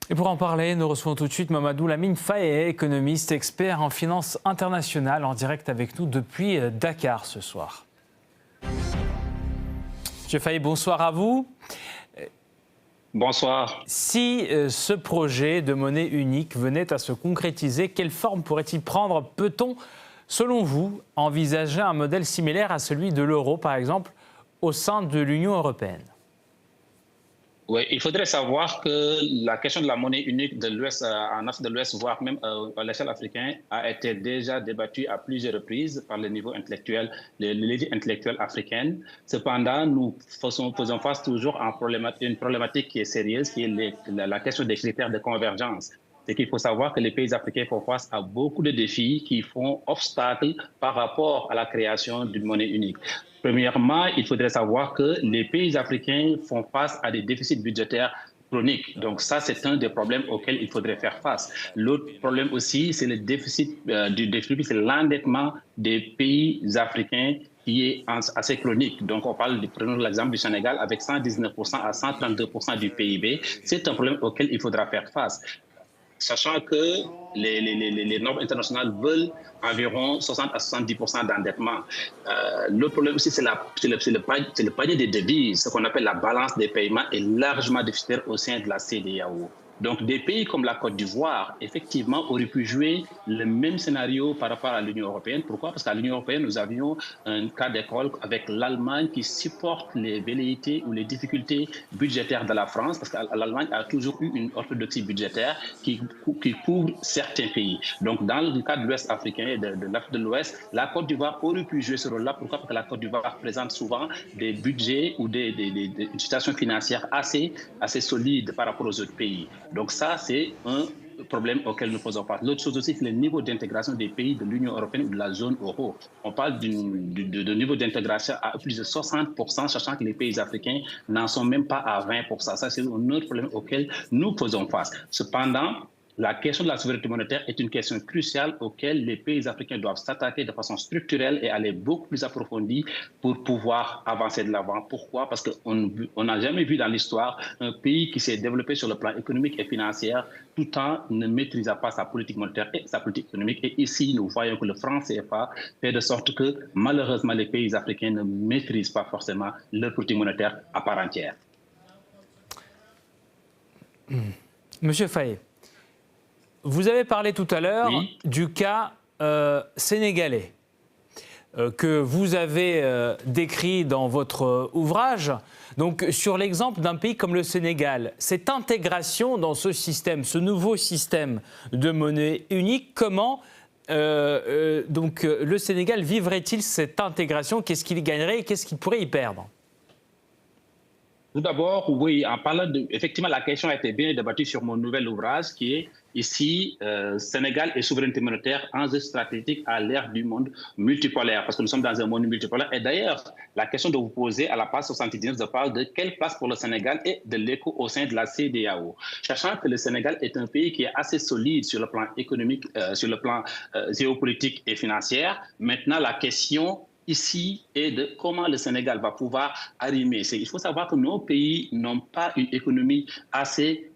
Et pour en parler, nous recevons tout de suite Mamadou Lamine Faye, économiste, expert en finance internationale, en direct avec nous depuis Dakar ce soir. Monsieur Faye, bonsoir à vous. Bonsoir. Si ce projet de monnaie unique venait à se concrétiser, quelle forme pourrait-il prendre? Peut-on, selon vous, envisager un modèle similaire à celui de l'euro, par exemple, au sein de l'Union européenne? Oui, il faudrait savoir que la question de la monnaie unique de l'Ouest, en Afrique de l'Ouest, voire même à l'échelle africaine, a été déjà débattue à plusieurs reprises par le niveau intellectuel, l'élite intellectuelle africaine. Cependant, nous faisons face toujours à une problématique qui est sérieuse, qui est la question des critères de convergence. C'est qu'il faut savoir que les pays africains font face à beaucoup de défis qui font obstacle par rapport à la création d'une monnaie unique. Premièrement, il faudrait savoir que les pays africains font face à des déficits budgétaires chroniques. Donc ça, c'est un des problèmes auxquels il faudrait faire face. L'autre problème aussi, c'est le déficit c'est l'endettement des pays africains qui est assez chronique. Donc, prenons l'exemple du Sénégal avec 119% à 132% du PIB. C'est un problème auquel il faudra faire face, sachant que les normes internationales veulent environ 60 à 70% d'endettement. Le problème aussi, c'est le panier des devises, ce qu'on appelle la balance des paiements, est largement déficitaire au sein de la CEDEAO. Donc, des pays comme la Côte d'Ivoire, effectivement, auraient pu jouer le même scénario par rapport à l'Union européenne. Pourquoi? Parce qu'à l'Union européenne, nous avions un cas d'école avec l'Allemagne qui supporte les velléités ou les difficultés budgétaires de la France, parce que l'Allemagne a toujours eu une orthodoxie budgétaire qui couvre certains pays. Donc, dans le cas de l'Ouest africain et de l'Afrique de l'Ouest, la Côte d'Ivoire aurait pu jouer ce rôle-là. Pourquoi? Parce que la Côte d'Ivoire présente souvent des budgets ou une situation financière assez solide par rapport aux autres pays. Donc ça, c'est un problème auquel nous faisons face. L'autre chose aussi, c'est le niveau d'intégration des pays de l'Union européenne ou de la zone euro. On parle de niveau d'intégration à plus de 60%, sachant que les pays africains n'en sont même pas à 20%. Ça, c'est un autre problème auquel nous faisons face. Cependant, la question de la souveraineté monétaire est une question cruciale auquel les pays africains doivent s'attaquer de façon structurelle et aller beaucoup plus approfondie pour pouvoir avancer de l'avant. Pourquoi? Parce qu'on n'a jamais vu dans l'histoire un pays qui s'est développé sur le plan économique et financier tout en ne maîtrisant pas sa politique monétaire et sa politique économique. Et ici, nous voyons que le franc CFA fait de sorte que malheureusement les pays africains ne maîtrisent pas forcément leur politique monétaire à part entière. Monsieur Faye, vous avez parlé tout à l'heure du cas sénégalais que vous avez décrit dans votre ouvrage. Donc, sur l'exemple d'un pays comme le Sénégal, cette intégration dans ce système, ce nouveau système de monnaie unique, comment le Sénégal vivrait-il cette intégration? Qu'est-ce qu'il y gagnerait et qu'est-ce qu'il pourrait y perdre? Tout d'abord, oui, en parlant effectivement, la question a été bien débattue sur mon nouvel ouvrage qui est ici, Sénégal et souveraineté monétaire, enjeu stratégique à l'ère du monde multipolaire, parce que nous sommes dans un monde multipolaire. Et d'ailleurs, la question de vous poser à la page 79, je parle de quelle place pour le Sénégal et de l'écho au sein de la CEDEAO. Sachant que le Sénégal est un pays qui est assez solide sur le plan économique, sur le plan géopolitique et financier. Maintenant, la question ici est de comment le Sénégal va pouvoir arrimer. Il faut savoir que nos pays n'ont pas une économie assez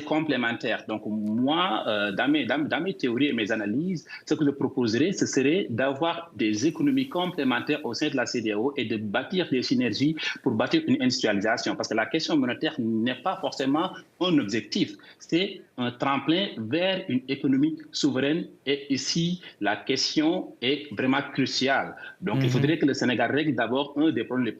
complémentaires. Donc moi, dans mes théories et mes analyses, ce que je proposerais, ce serait d'avoir des économies complémentaires au sein de la CEDEAO et de bâtir des synergies pour bâtir une industrialisation. Parce que la question monétaire n'est pas forcément un objectif, c'est un tremplin vers une économie souveraine. Et ici, la question est vraiment cruciale. Donc il faudrait que le Sénégal règle d'abord un des problèmes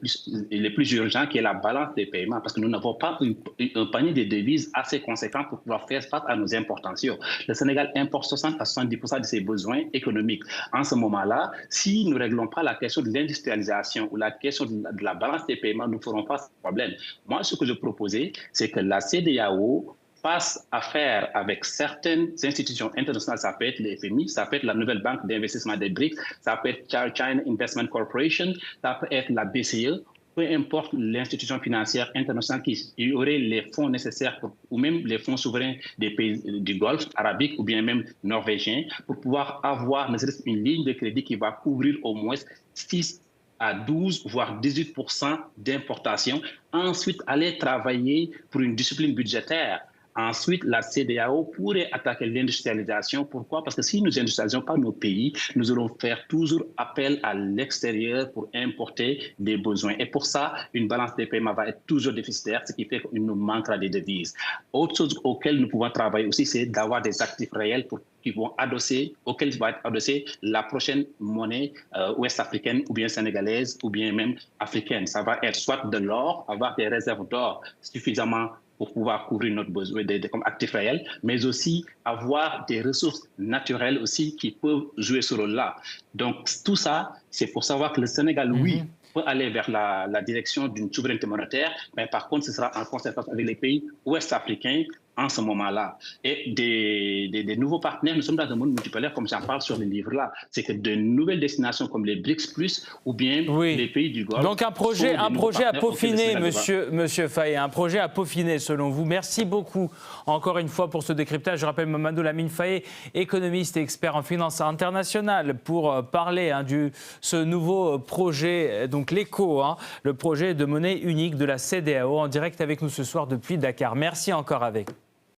les plus urgents, qui est la balance des paiements, parce que nous n'avons pas un panier de devises assez conséquent pour pouvoir faire face à nos importations. Le Sénégal importe 60 à 70% de ses besoins économiques. En ce moment-là, si nous ne réglons pas la question de l'industrialisation ou la question de la balance des paiements, nous ne ferons pas ce problème. Moi, ce que je proposais, c'est que la CEDEAO fasse affaire avec certaines institutions internationales. Ça peut être le FMI, ça peut être la nouvelle banque d'investissement des BRICS, ça peut être China Investment Corporation, ça peut être la BCE. Peu importe l'institution financière internationale qui aurait les fonds nécessaires ou même les fonds souverains des pays du Golfe arabique ou bien même norvégiens pour pouvoir avoir ne serait-ce une ligne de crédit qui va couvrir au moins 6 à 12, voire 18% d'importation. Ensuite, aller travailler pour une discipline budgétaire Ensuite, la CEDEAO pourrait attaquer l'industrialisation. Pourquoi? Parce que si nous n'industrialisons pas nos pays, nous allons faire toujours appel à l'extérieur pour importer des besoins. Et pour ça, une balance des paiements va être toujours déficitaire, ce qui fait qu'il nous manquera des devises. Autre chose auquel nous pouvons travailler aussi, c'est d'avoir des actifs réels auxquels va être adossée la prochaine monnaie ouest-africaine ou bien sénégalaise ou bien même africaine. Ça va être soit de l'or, avoir des réserves d'or suffisamment pour pouvoir couvrir notre besoin comme actifs réels, mais aussi avoir des ressources naturelles aussi qui peuvent jouer ce rôle-là. Donc tout ça, c'est pour savoir que le Sénégal, oui, peut aller vers la direction d'une souveraineté monétaire, mais par contre, ce sera en concertation avec les pays ouest-africains en ce moment-là. Et des nouveaux partenaires, nous sommes dans un monde multipolaire, comme j'en parle sur le livre-là. C'est que de nouvelles destinations comme les BRICS+, ou bien les pays du Golfe. Donc un projet à peaufiner, monsieur Faye, un projet à peaufiner selon vous. Merci beaucoup encore une fois pour ce décryptage. Je rappelle Mamadou Lamine Faye, économiste et expert en finance internationale, pour parler de ce nouveau projet, donc l'ECO, le projet de monnaie unique de la CEDEAO, en direct avec nous ce soir depuis Dakar. Merci encore avec.